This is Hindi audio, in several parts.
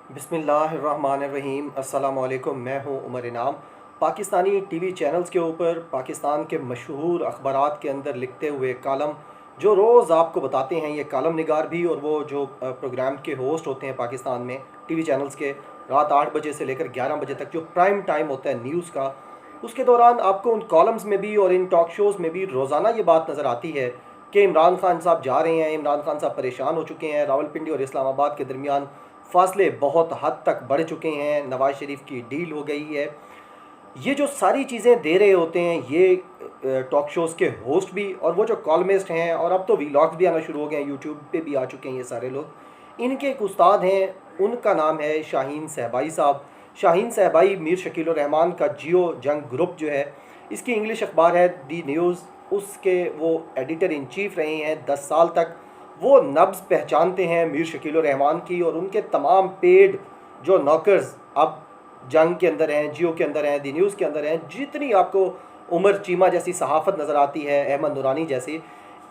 बिस्मिल्लाहिर्रहमानिर्रहीम। अस्सलामुअलैकुम। मैं हूं उमर इनाम। पाकिस्तानी टीवी चैनल्स के ऊपर पाकिस्तान के मशहूर अखबारात के अंदर लिखते हुए कालम जो रोज़ आपको बताते हैं, ये कालम निगार भी और वो जो प्रोग्राम के होस्ट होते हैं पाकिस्तान में टीवी चैनल्स के, रात 8 बजे से लेकर 11 बजे तक जो प्राइम टाइम होता है न्यूज़ का, उसके दौरान आपको उन कॉलम्स में भी और इन टॉक शोज़ में भी रोज़ाना ये बात नज़र आती है कि इमरान खान साहब जा रहे हैं, इमरान खान साहब परेशान हो चुके हैं, रावलपिंडी और इस्लामाबाद के दरमियान फासले बहुत हद तक बढ़ चुके हैं, नवाज़ शरीफ की डील हो गई है। ये जो सारी चीज़ें दे रहे होते हैं ये टॉक शोज़ के होस्ट भी और वो जो कॉलमिस्ट हैं, और अब तो वीलॉग्स भी आना शुरू हो गए हैं, यूट्यूब पे भी आ चुके हैं ये सारे लोग। इनके एक उस्ताद हैं, उनका नाम है शाहीन सहबाई साहब। शाहीन सहबाई मीर शकील रहमान का जियो जंग ग्रुप जो है, इसकी इंग्लिश अखबार है दी न्यूज़, उसके वो एडिटर इन चीफ रहे हैं 10 साल तक। वो नब्ज़ पहचानते हैं मीर शकील रहमान की, और उनके तमाम पेड जो नौकर्स अब जंग के अंदर हैं, जियो के अंदर हैं, दी न्यूज़ के अंदर हैं, जितनी आपको उमर चीमा जैसी सहाफ़त नज़र आती है, अहमद नूरानी जैसी,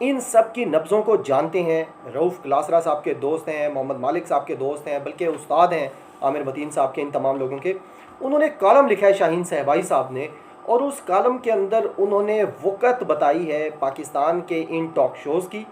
इन सब की नब्ज़ों को जानते हैं। रऊफ़ क्लासरा साहब के दोस्त हैं, मोहम्मद मालिक साहब के दोस्त हैं, बल्कि उस्ताद हैं आमिर मतीन साहब के, इन तमाम लोगों के। उन्होंने कॉलम लिखा है शाहीन सहबाई साहब ने, और उस कॉलम के अंदर उन्होंने वक़्त बताई है पाकिस्तान के इन टॉक शोज़ की,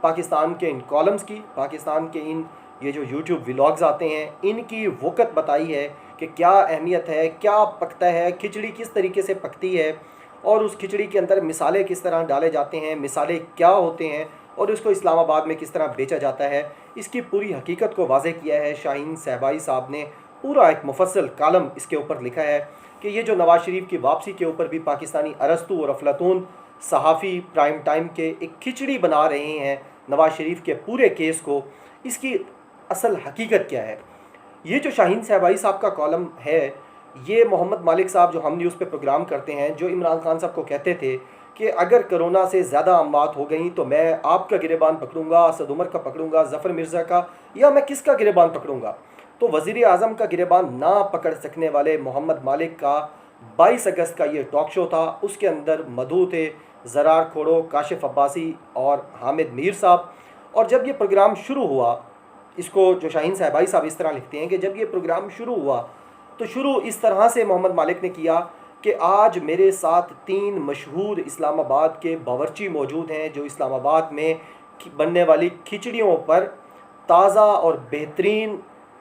पाकिस्तान के इन कॉलम्स की, पाकिस्तान के इन ये जो यूट्यूब व्लॉग्स आते हैं, इनकी वक़्त बताई है कि क्या अहमियत है, क्या पकता है, खिचड़ी किस तरीके से पकती है, और उस खिचड़ी के अंदर मिसाले किस तरह डाले जाते हैं, मिसाले क्या होते हैं, और उसको इस्लामाबाद में किस तरह बेचा जाता है। इसकी पूरी हकीकत को वाज़ेह किया है शाहीन सहबाई साहब ने। पूरा एक मुफस्सल कालम इसके ऊपर लिखा है कि ये जो नवाज़ शरीफ की वापसी के ऊपर भी पाकिस्तानी अरस्तू और अफलातून सहाफ़ी प्राइम टाइम के एक खिचड़ी बना रहे हैं नवाज़ शरीफ के पूरे केस को, इसकी असल हकीकत क्या है। ये जो शाहीन सहबाई साहब का कॉलम है, ये मोहम्मद मालिक साहब जो हम न्यूज़ पे प्रोग्राम करते हैं, जो इमरान खान साहब को कहते थे कि अगर कोरोना से ज़्यादा अमवात हो गई तो मैं आपका गिरेबान पकड़ूंगा, असद उमर का पकड़ूंगा, ज़फ़र मिर्ज़ा का, या मैं किसका गिरेबान पकड़ूंगा। तो वज़ीर आज़म का गिरेबान ना पकड़ सकने वाले मोहम्मद मालिक का 22 अगस्त का ये टॉक शो था। उसके अंदर मधु थे, ज़रार खोड़ो, काशिफ अब्बासी और हामिद मीर साहब। और जब ये प्रोग्राम शुरू हुआ, इसको जो शाहीन सहबाई साहब इस तरह लिखते हैं कि जब ये प्रोग्राम शुरू हुआ तो शुरू इस तरह से मोहम्मद मालिक ने किया कि आज मेरे साथ 3 मशहूर इस्लामाबाद के बावर्ची मौजूद हैं जो इस्लामाबाद में बनने वाली खिचड़ियों पर ताज़ा और बेहतरीन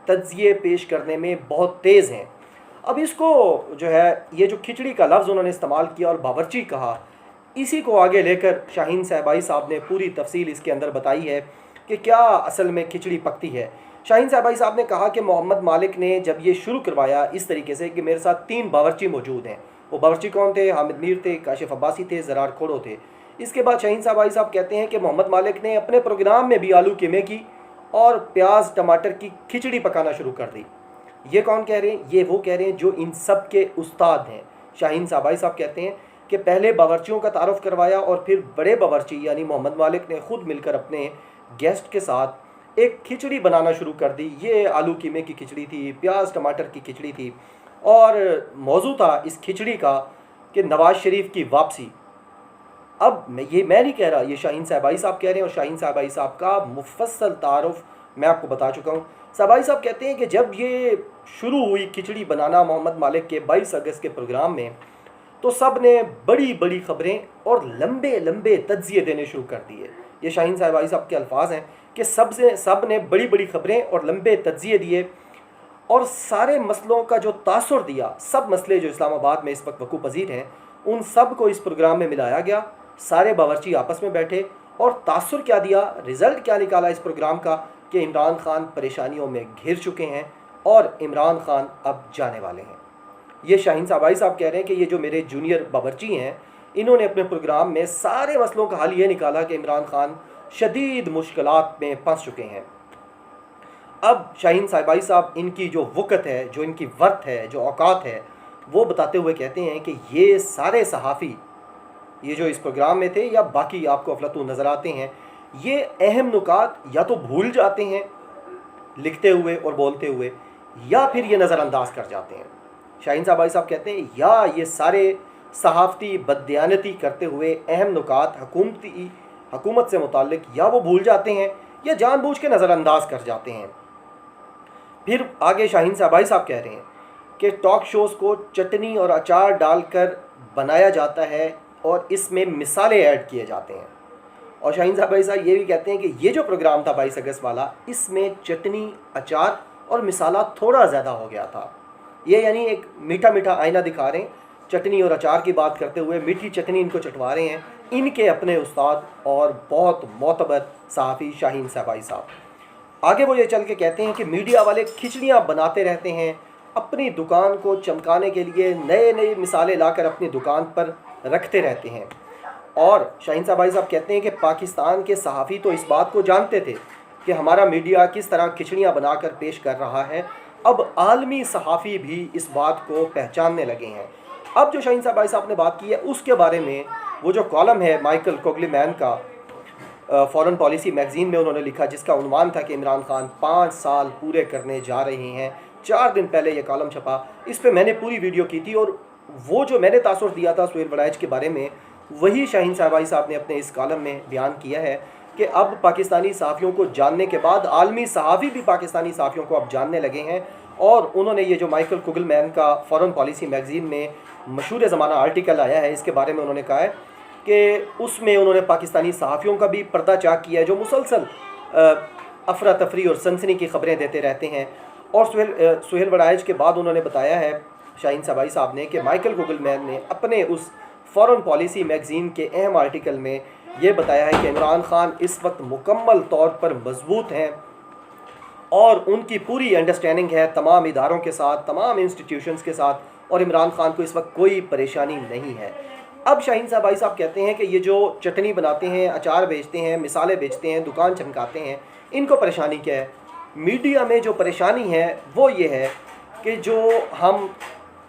तज्ज़िये पेश करने में बहुत तेज़ हैं। अब इसको जो है, ये जो खिचड़ी का लफ्ज़ उन्होंने इस्तेमाल किया और बावर्ची कहा, इसी को आगे लेकर शाहीन सहबाई साहब ने पूरी तफसील इसके अंदर बताई है कि क्या असल में खिचड़ी पकती है। शाहीन सहबाई साहब ने कहा कि मोहम्मद मालिक ने जब ये शुरू करवाया इस तरीके से कि मेरे साथ 3 बावर्ची मौजूद हैं, वो बावर्ची कौन थे? हामिद मीर थे, काशिफ अब्बासी थे, ज़रार खोड़ो थे। इसके बाद शाहीन सहबाई साहब कहते हैं कि मोहम्मद मालिक ने अपने प्रोग्राम में भी आलू कीमे की और प्याज टमाटर की खिचड़ी पकाना शुरू कर दी। ये कौन कह रहे हैं? ये वो कह रहे हैं जो इन सब के उस्ताद हैं। शाहीन सहबाई साहब कहते हैं कि पहले बावर्चियों का तारुफ करवाया और फिर बड़े बावर्ची यानी मोहम्मद मालिक ने ख़ुद मिलकर अपने गेस्ट के साथ एक खिचड़ी बनाना शुरू कर दी। ये आलू कीमे की खिचड़ी थी, प्याज टमाटर की खिचड़ी थी, और मौजू था इस खिचड़ी का कि नवाज़ शरीफ की वापसी। अब मैं नहीं कह रहा, ये शाहीन सहबाई साहब कह रहे हैं, और शाहीन सहबाई साहब का मुफस्सल तारुफ मैं आपको बता चुका हूँ। सहबाई साहब कहते हैं कि जब ये शुरू हुई खिचड़ी बनाना मोहम्मद मालिक के 22 अगस्त के प्रोग्राम में, तो सब ने बड़ी बड़ी ख़बरें और लंबे लंबे तज्ज़िये देने शुरू कर दिए। ये शाहीन सहबाई साहब के अल्फाज हैं कि सब ने बड़ी बड़ी ख़बरें और लंबे तज्ज़िये दिए, और सारे मसलों का जो तासुर दिया, सब मसले जो इस्लामाबाद में इस वक्त वकूफ़ पज़ीर हैं, उन सब को इस प्रोग्राम में मिलाया गया। सारे बावर्ची आपस में बैठे और तासुर क्या दिया, रिज़ल्ट क्या निकाला इस प्रोग्राम का कि इमरान खान परेशानियों में घिर चुके हैं और इमरान खान अब जाने वाले हैं। ये शाहीन सहबाई साहब कह रहे हैं कि ये जो मेरे जूनियर बावर्ची हैं, इन्होंने अपने प्रोग्राम में सारे मसलों का हल ये निकाला कि इमरान खान शदीद मुश्किलात में फंस चुके हैं। अब शाहीन सहबाई साहब इनकी जो वक़्त है, जो इनकी वर्थ है, जो औकात है, वो बताते हुए कहते हैं कि ये सारे सहाफ़ी, ये जो इस प्रोग्राम में थे या बाकी आपको अफलातून नज़र आते हैं, ये अहम नुकात या तो भूल जाते हैं लिखते हुए और बोलते हुए, या फिर ये नज़रअंदाज कर जाते हैं। शाहीन सहबाई साहब कहते हैं या ये सारे सहाफ़ती बददियानती करते हुए अहम नुकात हुकूमत से मुताल्लिक या वो भूल जाते हैं या जानबूझ के नज़रअंदाज कर जाते हैं। फिर आगे शाहीन साहबाई साहब कह रहे हैं कि टॉक शोज़ को चटनी और अचार डालकर बनाया जाता है और इसमें मिसाले ऐड किए जाते हैं। और शाहीन साहबाई साहब ये भी कहते हैं कि ये जो प्रोग्राम था 22 अगस्त वाला, इसमें चटनी, अचार और मिसाला थोड़ा ज़्यादा हो गया था। ये यानी एक मीठा मीठा आईना दिखा रहे हैं, चटनी और अचार की बात करते हुए मीठी चटनी इनको चटवा रहे हैं इनके अपने उस्ताद और बहुत मोतबर सहाफ़ी शाहीन साहबाई साहब। आगे वो ये चल के कहते हैं कि मीडिया वाले खिचड़ियाँ बनाते रहते हैं, अपनी दुकान को चमकाने के लिए नए नए मिसाले लाकर अपनी दुकान पर रखते रहते हैं। और शाहीन साहबाई साहब कहते हैं कि पाकिस्तान के सहाफ़ी तो इस बात को जानते थे कि हमारा मीडिया किस तरह खिचड़ियाँ बनाकर पेश कर रहा है, अब आलमी सहाफ़ी भी इस बात को पहचानने लगे हैं। अब जो शाहीन साहबाई साहब ने बात की है उसके बारे में, वो जो कॉलम है माइकल कोगलीमैन का फॉरेन पॉलिसी मैगज़ीन में उन्होंने लिखा, जिसका उन्वान था कि इमरान खान 5 साल पूरे करने जा रहे हैं। 4 दिन पहले ये कॉलम छपा, इस पे मैंने पूरी वीडियो की थी और वो जो मैंने तासुर दिया था सुहेल वड़ाइच के बारे में, वही शाहीन साहबाई साहब ने अपने इस कॉलम में बयान किया है कि अब पाकिस्तानी सहाफ़ियों को जानने के बाद आलमी सहाफ़ी भी पाकिस्तानी सहाफ़ियों को अब जानने लगे हैं। और उन्होंने ये जो माइकल कोगलमैन का फॉरेन पॉलिसी मैगज़ीन में मशहूर ज़माना आर्टिकल आया है, इसके बारे में उन्होंने कहा है कि उसमें उन्होंने पाकिस्तानी सहाफ़ियों का भी पर्दा चाक किया है जो मुसलसल अफरा तफरी और सनसनी की ख़बरें देते रहते हैं। और सुहेल वड़ाइच के बाद उन्होंने बताया है शाहीन साहबाई साहब ने कि माइकल कोगलमैन ने अपने उस फॉरेन पॉलिसी मैगज़ीन के अहम आर्टिकल में ये बताया है कि इमरान खान इस वक्त मुकम्मल तौर पर मजबूत हैं और उनकी पूरी अंडरस्टैंडिंग है तमाम इदारों के साथ, तमाम इंस्टीट्यूशंस के साथ, और इमरान खान को इस वक्त कोई परेशानी नहीं है। अब शाहीन साहबाई साहब कहते हैं कि ये जो चटनी बनाते हैं, अचार बेचते हैं, मिसाले बेचते हैं, दुकान चमकाते हैं, इनको परेशानी क्या है? मीडिया में जो परेशानी है वो ये है कि जो हम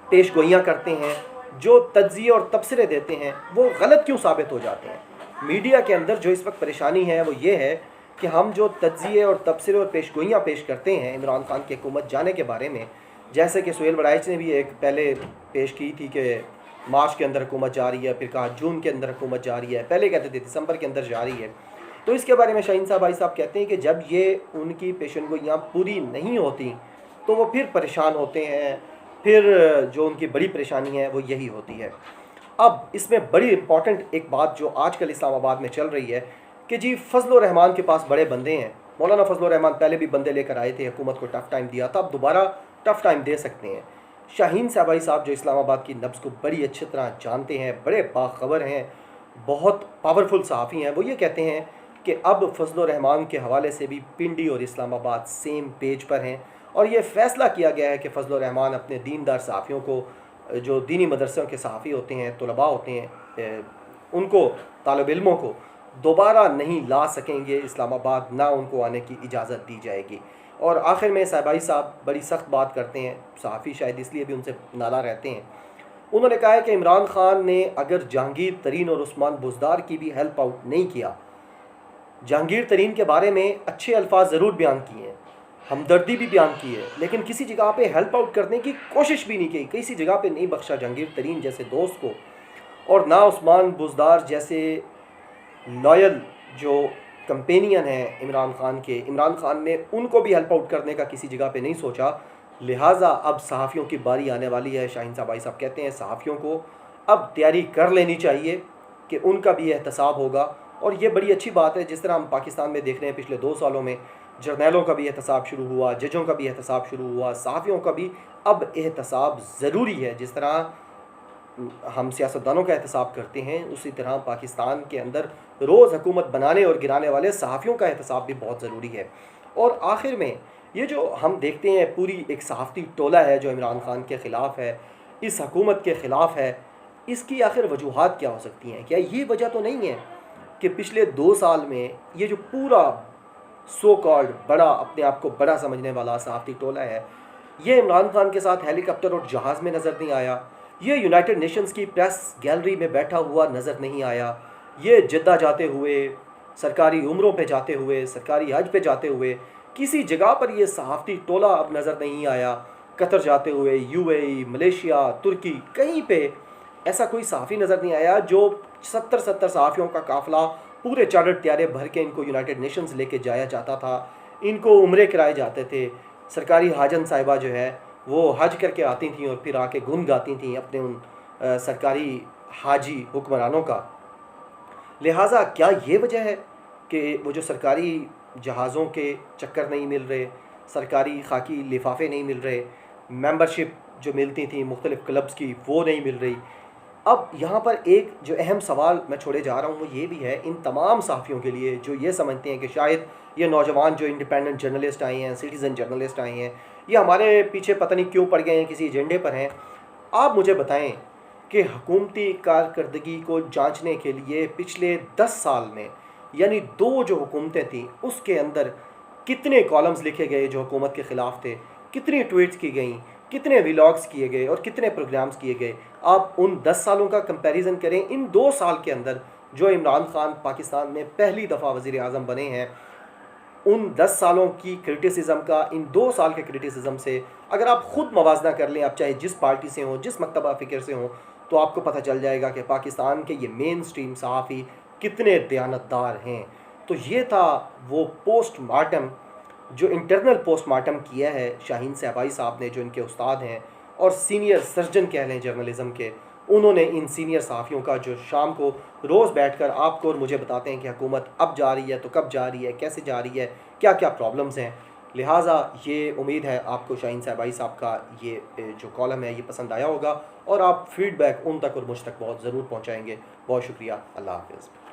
पेश गोइयाँ करते हैं, जो तज्ज़िये और तबसरे देते हैं, वो गलत क्यों साबित हो जाते हैं? मीडिया के अंदर जो इस वक्त परेशानी है वो ये है कि हम जो तज्ज़िये और तबसरे और पेश गोइयाँ पेश करते हैं इमरान खान की हुकूमत जाने के बारे में, जैसे कि सुहेल वड़ाइच ने भी एक पहले पेश की थी कि मार्च के अंदर हुकूमत जा रही है, फिर कहा जून के अंदर हुकूमत जा रही है, पहले कहते थे दिसंबर के अंदर जा रही है। तो इसके बारे में शाहीन साहबाई साहब कहते हैं कि जब ये उनकी पेशन गोइयाँ पूरी नहीं होती तो वो फिर परेशान होते हैं, फिर जो उनकी बड़ी परेशानी है वो यही होती है। अब इसमें बड़ी इंपॉर्टेंट एक बात जो आजकल इस्लामाबाद में चल रही है कि जी फजल रहमान के पास बड़े बंदे हैं। मौलाना फजल रहमान पहले भी बंदे लेकर आए थे, हुकूमत को टफ़ टाइम दिया था, अब दोबारा टफ़ टाइम दे सकते हैं। शाहीन साहबाई साहब जो इस्लामाबाद की नब्ज़ को बड़ी अच्छी तरह जानते हैं, बड़े बाखबर हैं, बहुत पावरफुल सहाफ़ी हैं, वो ये कहते हैं कि अब फजल रहमान के हवाले से भी पिंडी और इस्लामाबाद सेम पेज पर हैं और ये फ़ैसला किया गया है कि फजल रहमान अपने दीनदार सहाफ़ियों को, जो दीनी मदरसों के सहाफ़ी होते हैं, तलबा होते हैं, उनको, तालिब इल्मों को दोबारा नहीं ला सकेंगे इस्लामाबाद, ना उनको आने की इजाज़त दी जाएगी। और आखिर में साहबाई साहब बड़ी सख्त बात करते हैं, सहाफ़ी शायद इसलिए भी उनसे नाला रहते हैं। उन्होंने कहा है कि इमरान खान ने अगर जहांगीर तरीन और उस्मान बुज़दार की भी हेल्प आउट नहीं किया, जहांगीर तरीन के बारे में अच्छे अल्फाज ज़रूर बयान किए हैं, हमदर्दी भी बयान की है, लेकिन किसी जगह पे हेल्प आउट करने की कोशिश भी नहीं की, किसी जगह पे नहीं बख्शा जहांगीर तरीन जैसे दोस्त को, और ना उस्मान बुज़दार जैसे लॉयल जो कंपेनियन हैं इमरान खान के, इमरान खान ने उनको भी हेल्प आउट करने का किसी जगह पे नहीं सोचा। लिहाजा अब सहाफ़ियों की बारी आने वाली है। शाहीन साहबाई साहब कहते हैं सहाफ़ियों को अब तैयारी कर लेनी चाहिए कि उनका भी एहतसाब होगा, और ये बड़ी अच्छी बात है। जिस तरह हम पाकिस्तान में देख रहे हैं पिछले 2 सालों में जर्नैलों का भी एहतसाब शुरू हुआ, जजों का भी एहतसाब शुरू हुआ, सहाफ़ियों का भी अब एहतसाब ज़रूरी है। जिस तरह हम सियासतदानों का एहतसाब करते हैं, उसी तरह पाकिस्तान के अंदर रोज़ हुकूमत बनाने और गिराने वाले सहाफ़ियों का एहतसाब भी बहुत ज़रूरी है। और आखिर में ये जो हम देखते हैं पूरी एक सहाफ़ती टोला है जो इमरान खान के ख़िलाफ़ है, इस हुकूमत के ख़िलाफ़ है, इसकी आखिर वजूहात क्या हो सकती हैं? क्या ये वजह तो नहीं है कि पिछले 2 साल में ये जो पूरा सो कॉल्ड बड़ा, अपने आप को बड़ा समझने वाला सहाफ़ती टोला है, ये इमरान खान के साथ हेलीकॉप्टर और जहाज़ में नज़र नहीं आया, ये यूनाइटेड नेशंस की प्रेस गैलरी में बैठा हुआ नज़र नहीं आया, ये जद्दा जाते हुए, सरकारी उम्रों पे जाते हुए, सरकारी हज पे जाते हुए किसी जगह पर ये सहाफ़ती टोला अब नज़र नहीं आया। कतर जाते हुए, यूएई, मलेशिया, तुर्की, कहीं पे ऐसा कोई सहाफ़ी नज़र नहीं आया जो 70 सहाफ़ियों का काफ़िला पूरे चार्टर्ड तैयारे भर के इनको यूनाइटेड नेशंस लेके जाया जाता था, इनको उम्रे कराए जाते थे, सरकारी हाजन साहिबा जो है वो हज करके आती थीं और फिर आके गुन गाती थीं अपने उन सरकारी हाजी हुक्मरानों का। लिहाजा क्या ये वजह है कि वो जो सरकारी जहाज़ों के चक्कर नहीं मिल रहे, सरकारी खाकी लिफाफे नहीं मिल रहे, मेंबरशिप जो मिलती थी मुख्तलिफ़ क्लब्स की वो नहीं मिल रही। अब यहाँ पर एक जो अहम सवाल मैं छोड़े जा रहा हूँ वो ये भी है इन तमाम सहाफ़ियों के लिए जो ये समझते हैं कि शायद ये नौजवान जो इंडिपेंडेंट जर्नलिस्ट आए हैं, सिटीज़न जर्नलिस्ट आए हैं, ये हमारे पीछे पता नहीं क्यों पड़ गए हैं, किसी एजेंडे पर हैं। आप मुझे बताएं कि हुकूमती कारकर्दगी को जांचने के लिए पिछले 10 साल में, यानी 2 जो हुकूमतें थीं उसके अंदर कितने कॉलम्स लिखे गए जो हुकूमत के ख़िलाफ़ थे, कितनी ट्वीट्स की गई, कितने व्लॉग्स किए गए और कितने प्रोग्राम्स किए गए। आप उन 10 सालों का कंपैरिजन करें इन 2 साल के अंदर जो इमरान खान पाकिस्तान में पहली दफ़ा वज़ीर आज़म बने हैं, उन 10 सालों की क्रिटिसिज्म का इन 2 साल के क्रिटिसिज्म से अगर आप ख़ुद मवाजना कर लें, आप चाहे जिस पार्टी से हों, जिस मकतबा फ़िक्र से हों, तो आपको पता चल जाएगा कि पाकिस्तान के ये मेन स्ट्रीम सहाफ़ी कितने दयानतदार हैं। तो ये था वो पोस्टमार्टम जो इंटरनल पोस्टमार्टम किया है शाहीन सहबाई साहब ने, जो इनके उस्ताद हैं और सीनियर सर्जन कह लें जर्नलिज़म के। उन्होंने इन सीनियर सहाफ़ियों का जो शाम को रोज़ बैठकर आपको और मुझे बताते हैं कि हुकूमत अब जा रही है तो कब जा रही है, कैसे जा रही है, क्या क्या प्रॉब्लम्स हैं। लिहाजा ये उम्मीद है आपको शाहीन सहबाई साहब का ये जो कॉलम है ये पसंद आया होगा और आप फ़ीडबैक उन तक और मुझ तक बहुत ज़रूर पहुँचाएँगे। बहुत शुक्रिया। अल्लाह हाफ़िज़।